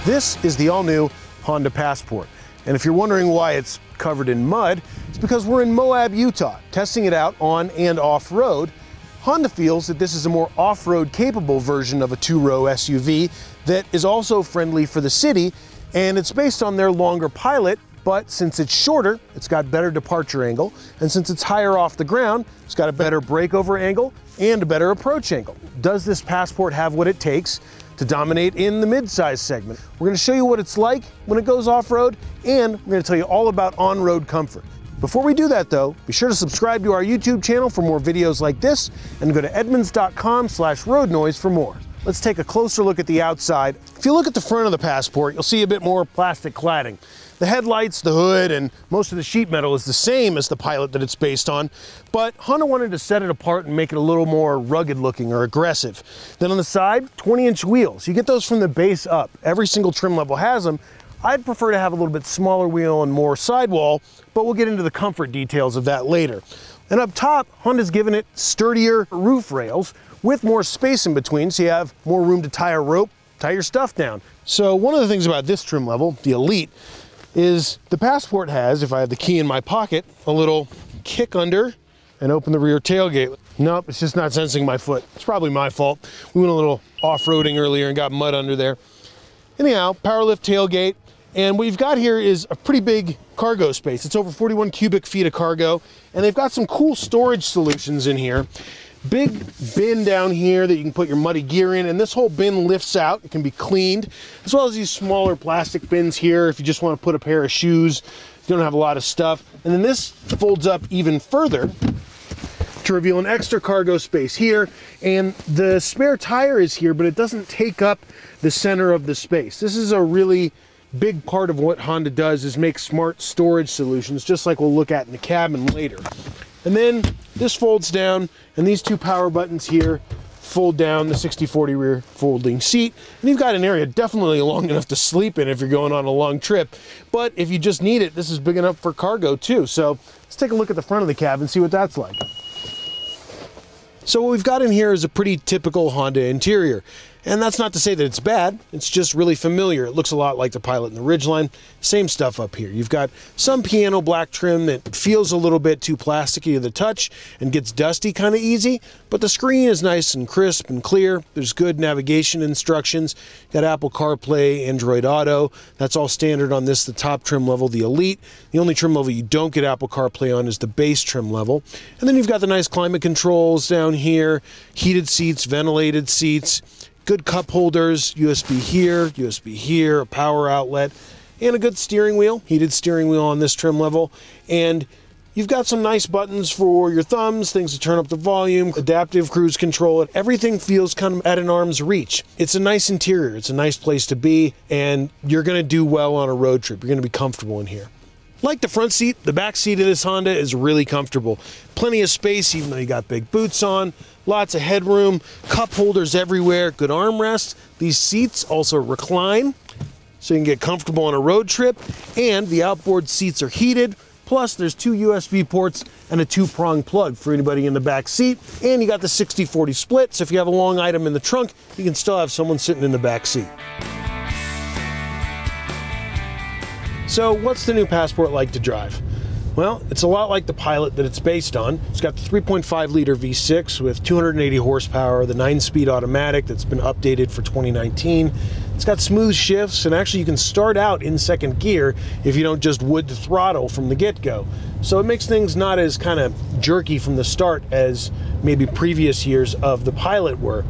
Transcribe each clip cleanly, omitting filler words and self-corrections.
This is the all-new Honda Passport. And if you're wondering why it's covered in mud, it's because we're in Moab, Utah, testing it out on and off-road. Honda feels that this is a more off-road capable version of a two-row SUV that is also friendly for the city, and it's based on their longer Pilot, but since it's shorter, it's got better departure angle, and since it's higher off the ground, it's got a better breakover angle and a better approach angle. Does this Passport have what it takes to dominate in the midsize segment? We're going to show you what it's like when it goes off-road, and we're going to tell you all about on-road comfort. Before we do that though, be sure to subscribe to our YouTube channel for more videos like this, and go to edmunds.com/roadnoise for more. Let's take a closer look at the outside. If you look at the front of the Passport, you'll see a bit more plastic cladding. The headlights, the hood, and most of the sheet metal is the same as the Pilot that it's based on, but Honda wanted to set it apart and make it a little more rugged looking or aggressive. Then on the side, 20-inch wheels. You get those from the base up. Every single trim level has them. I'd prefer to have a little bit smaller wheel and more sidewall, but we'll get into the comfort details of that later. And up top, Honda's given it sturdier roof rails with more space in between, so you have more room to tie a rope, tie your stuff down. So one of the things about this trim level, the Elite, is the Passport has, if I have the key in my pocket, a little kick under and open the rear tailgate. Nope, it's just not sensing my foot. It's probably my fault. We went a little off-roading earlier and got mud under there. Anyhow, power lift tailgate. And what you've got here is a pretty big cargo space. It's over 41 cubic feet of cargo, and they've got some cool storage solutions in here. Big bin down here that you can put your muddy gear in, and this whole bin lifts out. It can be cleaned, as well as these smaller plastic bins here if you just want to put a pair of shoes, you don't have a lot of stuff. And then this folds up even further to reveal an extra cargo space here, and the spare tire is here, but it doesn't take up the center of the space. This is a really big part of what Honda does, is make smart storage solutions, just like we'll look at in the cabin later. And then this folds down, and these two power buttons here fold down the 60/40 rear folding seat. And you've got an area definitely long enough to sleep in if you're going on a long trip. But if you just need it, this is big enough for cargo too. So let's take a look at the front of the cab and see what that's like. So what we've got in here is a pretty typical Honda interior. And that's not to say that it's bad, it's just really familiar. It looks a lot like the Pilot and the Ridgeline. Same stuff up here. You've got some piano black trim that feels a little bit too plasticky to the touch and gets dusty kind of easy, but the screen is nice and crisp and clear. There's good navigation instructions. You've got Apple CarPlay, Android Auto. That's all standard on this, the top trim level, the Elite. The only trim level you don't get Apple CarPlay on is the base trim level. And then you've got the nice climate controls down here, heated seats, ventilated seats, good cup holders, USB here, a power outlet, and a good steering wheel, heated steering wheel on this trim level. And you've got some nice buttons for your thumbs, things to turn up the volume, adaptive cruise control. Everything feels kind of at an arm's reach. It's a nice interior, it's a nice place to be, and you're gonna do well on a road trip. You're gonna be comfortable in here. Like the front seat, the back seat of this Honda is really comfortable. Plenty of space, even though you got big boots on, lots of headroom, cup holders everywhere, good armrests. These seats also recline, so you can get comfortable on a road trip, and the outboard seats are heated. Plus, there's two USB ports and a two-prong plug for anybody in the back seat, and you got the 60/40 split, so if you have a long item in the trunk, you can still have someone sitting in the back seat. So what's the new Passport like to drive? Well, it's a lot like the Pilot that it's based on. It's got the 3.5 liter V6 with 280 horsepower, the 9-speed automatic that's been updated for 2019. It's got smooth shifts, and actually you can start out in second gear if you don't just wood the throttle from the get-go. So it makes things not as kind of jerky from the start as maybe previous years of the Pilot were.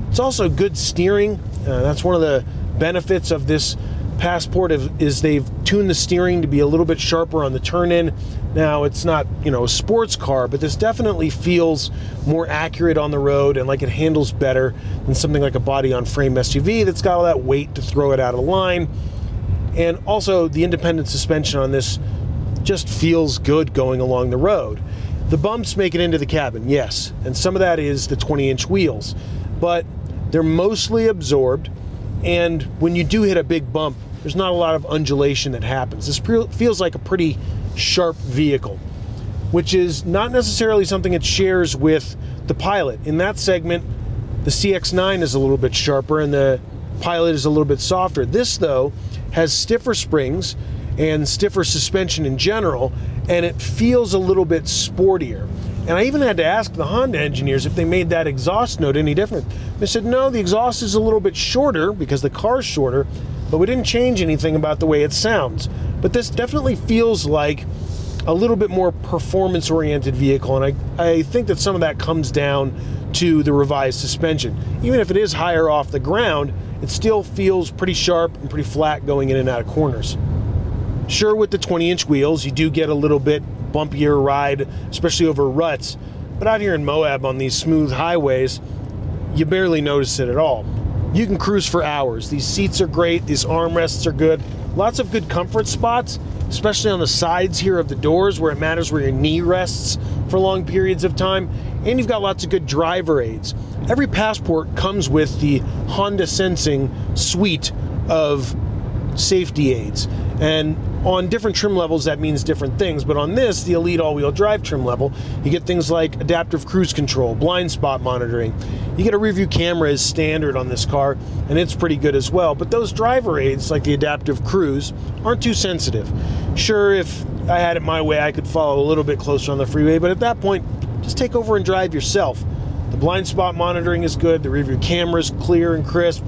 It's also good steering. That's one of the benefits of this Passport is they've tuned the steering to be a little bit sharper on the turn-in. Now, it's not, you know, a sports car, but this definitely feels more accurate on the road and like it handles better than something like a body-on-frame SUV that's got all that weight to throw it out of line. And also, the independent suspension on this just feels good going along the road. The bumps make it into the cabin, yes, and some of that is the 20-inch wheels, but they're mostly absorbed, and when you do hit a big bump, there's not a lot of undulation that happens. This feels like a pretty sharp vehicle, which is not necessarily something it shares with the Pilot. In that segment, the CX-9 is a little bit sharper, and the Pilot is a little bit softer. This, though, has stiffer springs and stiffer suspension in general, and it feels a little bit sportier. And I even had to ask the Honda engineers if they made that exhaust note any different. They said, no, the exhaust is a little bit shorter because the car's shorter, but we didn't change anything about the way it sounds. But this definitely feels like a little bit more performance-oriented vehicle, and I think that some of that comes down to the revised suspension. Even if it is higher off the ground, it still feels pretty sharp and pretty flat going in and out of corners. Sure, with the 20-inch wheels, you do get a little bit bumpier ride, especially over ruts, but out here in Moab on these smooth highways, you barely notice it at all. You can cruise for hours. These seats are great, these armrests are good, lots of good comfort spots, especially on the sides here of the doors where it matters where your knee rests for long periods of time, and you've got lots of good driver aids. Every Passport comes with the Honda Sensing suite of safety aids, and on different trim levels that means different things, but on this, the Elite all-wheel drive trim level, you get things like adaptive cruise control, blind spot monitoring. You get a rear view camera as standard on this car, and it's pretty good as well, but those driver aids, like the adaptive cruise, aren't too sensitive. Sure, if I had it my way, I could follow a little bit closer on the freeway, but at that point, just take over and drive yourself. The blind spot monitoring is good, the rear view camera is clear and crisp,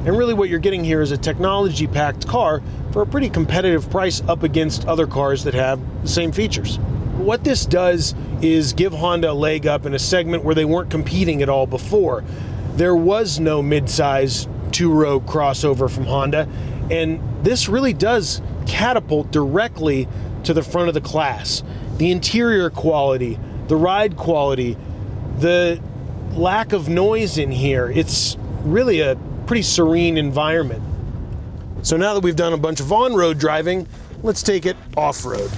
and really what you're getting here is a technology-packed car for a pretty competitive price up against other cars that have the same features. What this does is give Honda a leg up in a segment where they weren't competing at all before. There was no midsize two-row crossover from Honda, and this really does catapult directly to the front of the class. The interior quality, the ride quality, the lack of noise in here, it's really a pretty serene environment. So now that we've done a bunch of on-road driving, let's take it off-road.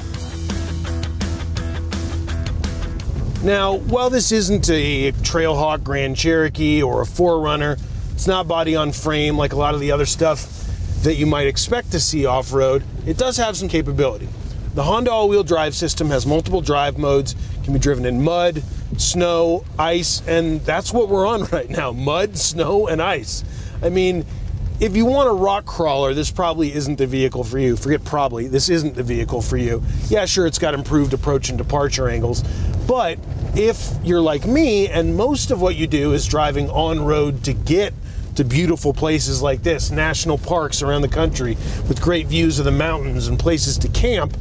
Now, while this isn't a Trailhawk Grand Cherokee or a 4Runner, it's not body on frame like a lot of the other stuff that you might expect to see off-road, it does have some capability. The Honda all-wheel drive system has multiple drive modes, can be driven in mud, snow, ice, and that's what we're on right now, mud, snow, and ice. I mean, if you want a rock crawler, this probably isn't the vehicle for you. Forget probably, this isn't the vehicle for you. Yeah, sure, it's got improved approach and departure angles, but if you're like me and most of what you do is driving on-road to get to beautiful places like this, national parks around the country with great views of the mountains and places to camp,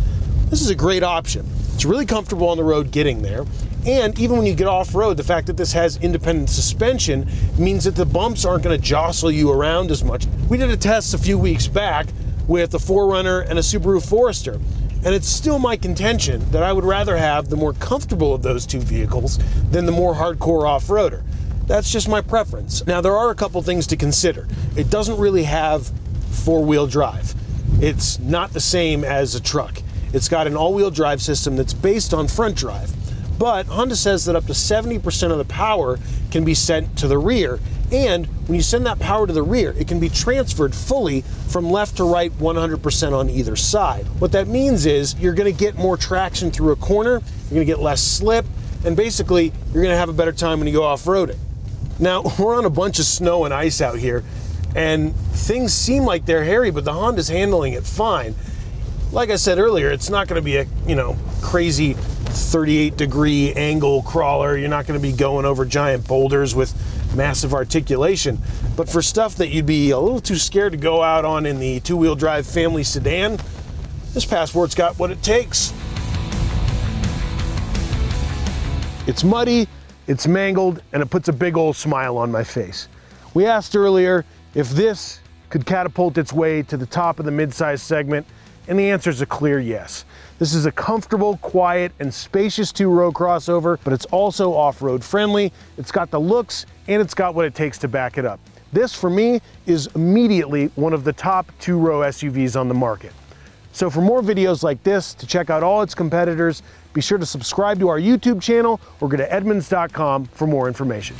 this is a great option. It's really comfortable on the road getting there. And even when you get off-road, the fact that this has independent suspension means that the bumps aren't going to jostle you around as much. We did a test a few weeks back with a 4Runner and a Subaru Forester, and it's still my contention that I would rather have the more comfortable of those two vehicles than the more hardcore off-roader. That's just my preference. Now, there are a couple things to consider. It doesn't really have four-wheel drive. It's not the same as a truck. It's got an all-wheel drive system that's based on front drive. But Honda says that up to 70% of the power can be sent to the rear, and when you send that power to the rear, it can be transferred fully from left to right 100% on either side. What that means is you're going to get more traction through a corner, you're going to get less slip, and basically you're going to have a better time when you go off-roading. Now, we're on a bunch of snow and ice out here, and things seem like they're hairy, but the Honda's handling it fine. Like I said earlier, it's not going to be a, crazy 38-degree angle crawler. You're not going to be going over giant boulders with massive articulation. But for stuff that you'd be a little too scared to go out on in the two-wheel drive family sedan, this Passport's got what it takes. It's muddy, it's mangled, and it puts a big old smile on my face. We asked earlier if this could catapult its way to the top of the midsize segment, and the answer is a clear yes. This is a comfortable, quiet, and spacious two-row crossover, but it's also off-road friendly. It's got the looks, and it's got what it takes to back it up. This, for me, is immediately one of the top two-row SUVs on the market. So for more videos like this, to check out all its competitors, be sure to subscribe to our YouTube channel or go to Edmunds.com for more information.